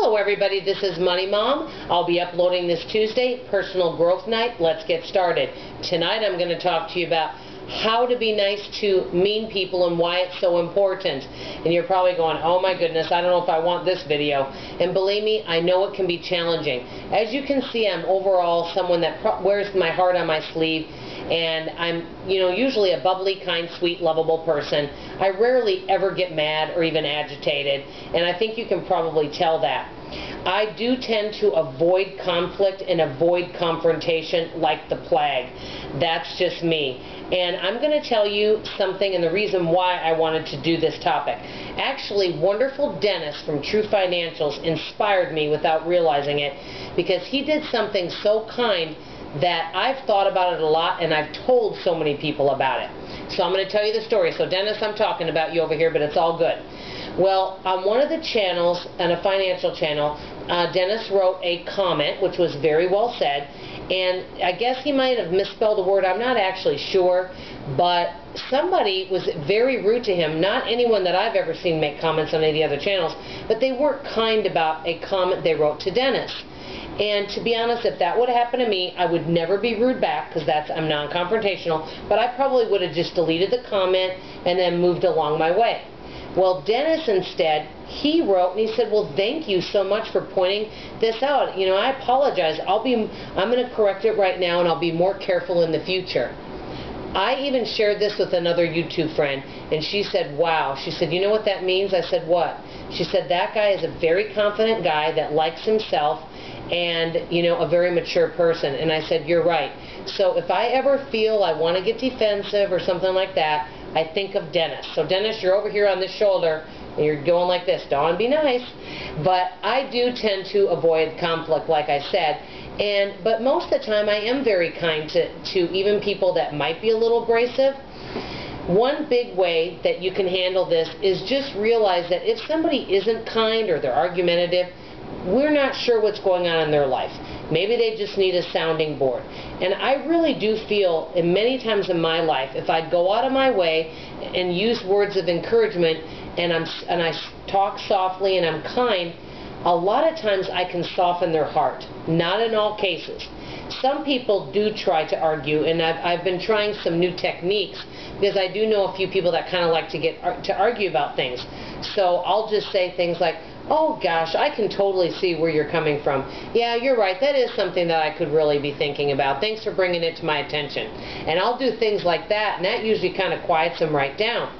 Hello everybody, this is Money Mom. I'll be uploading this Tuesday, Personal Growth Night. Let's get started. Tonight I'm going to talk to you about how to be nice to mean people and why it's so important. And you're probably going, oh my goodness, I don't know if I want this video. And believe me, I know it can be challenging. As you can see, I'm overall someone that wears my heart on my sleeve. And I'm, usually a bubbly, kind, sweet, lovable person. I rarely ever get mad or even agitated, and I think you can probably tell that. I do tend to avoid conflict and avoid confrontation like the plague. That's just me. And I'm going to tell you something, and the reason why I wanted to do this topic. Actually, wonderful Denis from TruFinancials inspired me without realizing it, because he did something so kind that I've thought about it a lot, and I've told so many people about it. So I'm going to tell you the story. So Denis, I'm talking about you over here, but it's all good. Well, on one of the channels, on a financial channel, Denis wrote a comment, which was very well said, and I guess he might have misspelled a word. I'm not actually sure, but somebody was very rude to him. Not anyone that I've ever seen make comments on any of the other channels, but they weren't kind about a comment they wrote to Denis. And to be honest, if that would have happened to me, I would never be rude back, because I'm non-confrontational, but I probably would have just deleted the comment and then moved along my way. Well, Denis instead, he wrote and he said, well, thank you so much for pointing this out. I apologize. I'm going to correct it right now, and I'll be more careful in the future. I even shared this with another YouTube friend, and she said, wow. She said, you know what that means? I said, what? She said, that guy is a very confident guy that likes himself and, a very mature person. And I said, you're right. So if I ever feel I want to get defensive or something like that, I think of Denis. So Denis, you're over here on this shoulder, and you're going like this. Dawn, be nice. But I do tend to avoid conflict, like I said. But most of the time, I am very kind to even people that might be a little abrasive. One big way that you can handle this is just realize that if somebody isn't kind or they're argumentative, we're not sure what's going on in their life. Maybe they just need a sounding board. And I really do feel, and many times in my life, if I'd go out of my way and use words of encouragement, and I talk softly and I'm kind, a lot of times I can soften their heart. Not in all cases. Some people do try to argue, and I've been trying some new techniques, because I do know a few people that kind of like to argue about things. So I'll just say things like, oh gosh, I can totally see where you're coming from. Yeah, you're right, that is something that I could really be thinking about. Thanks for bringing it to my attention. And I'll do things like that, and that usually kind of quiets them right down.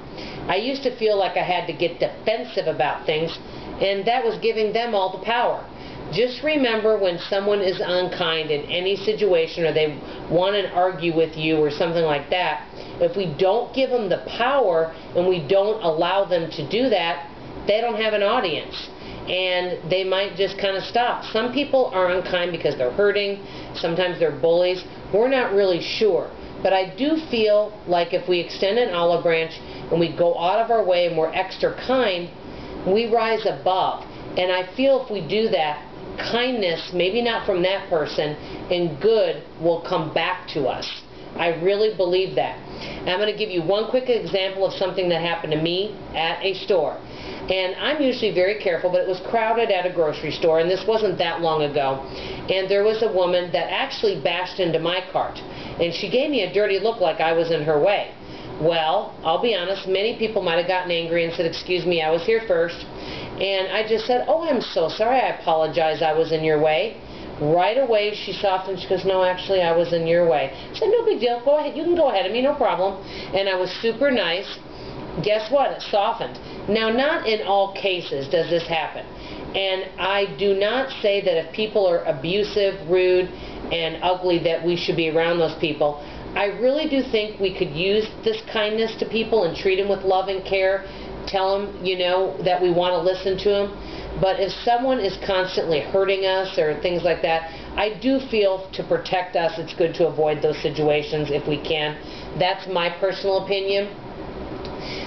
I used to feel like I had to get defensive about things, and that was giving them all the power. Just remember, when someone is unkind in any situation, or they want to argue with you or something like that, if we don't give them the power and we don't allow them to do that, they don't have an audience. And they might just kind of stop. Some people are unkind because they're hurting. Sometimes they're bullies. We're not really sure. But I do feel like if we extend an olive branch and we go out of our way and we're extra kind, we rise above. And I feel if we do that, kindness, maybe not from that person, and good will come back to us. I really believe that. And I'm going to give you one quick example of something that happened to me at a store. And I'm usually very careful, but it was crowded at a grocery store, and this wasn't that long ago. And there was a woman that actually bashed into my cart, and she gave me a dirty look like I was in her way. Well, I'll be honest, many people might have gotten angry and said, excuse me, I was here first. And I just said, oh, I'm so sorry, I apologize, I was in your way. Right away, she softened. She goes, no, actually, I was in your way. I said, no big deal. Go ahead. You can go ahead of me, no problem. And I was super nice. Guess what? It softened. Now, not in all cases does this happen. And I do not say that if people are abusive, rude, and ugly that we should be around those people. I really do think we could use this kindness to people and treat them with love and care. Tell them, that we want to listen to them. But if someone is constantly hurting us or things like that, I do feel to protect us, it's good to avoid those situations if we can. That's my personal opinion.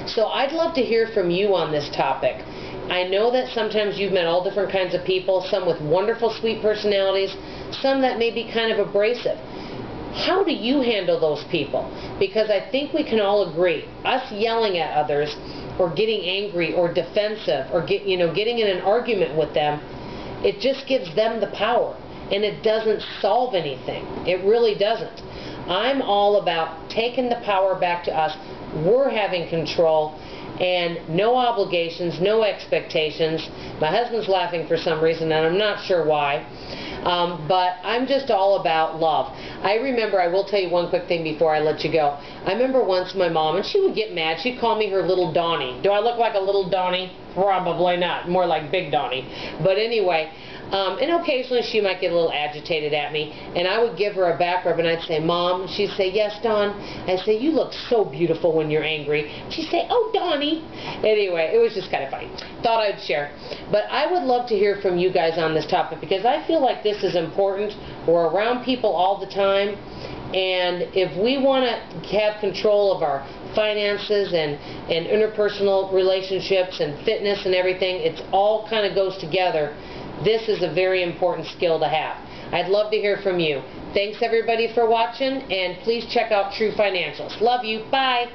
So I'd love to hear from you on this topic. I know that sometimes you've met all different kinds of people, some with wonderful, sweet personalities, some that may be kind of abrasive. How do you handle those people? Because I think we can all agree, us yelling at others or getting angry or defensive or getting in an argument with them it just gives them the power, and it doesn't solve anything. It really doesn't. I'm all about taking the power back to us. We're having control, and no obligations, no expectations. My husband's laughing for some reason, and I'm not sure why. But I'm just all about love. I remember, I will tell you one quick thing before I let you go. I remember once my mom, and she would get mad, she'd call me her little Donnie. Do I look like a little Donnie? Probably not. More like Big Donnie. But anyway, and occasionally she might get a little agitated at me, and I would give her a back rub, and I'd say, Mom. She'd say, yes, Don. I'd say, you look so beautiful when you're angry. She'd say, oh, Donnie. Anyway, it was just kind of funny. Thought I'd share. But I would love to hear from you guys on this topic, because I feel like this is important. We're around people all the time, and if we want to have control of our finances and interpersonal relationships and fitness and everything, it's all kind of goes together. This is a very important skill to have. I'd love to hear from you. Thanks everybody for watching, and please check out TruFinancials. Love you. Bye.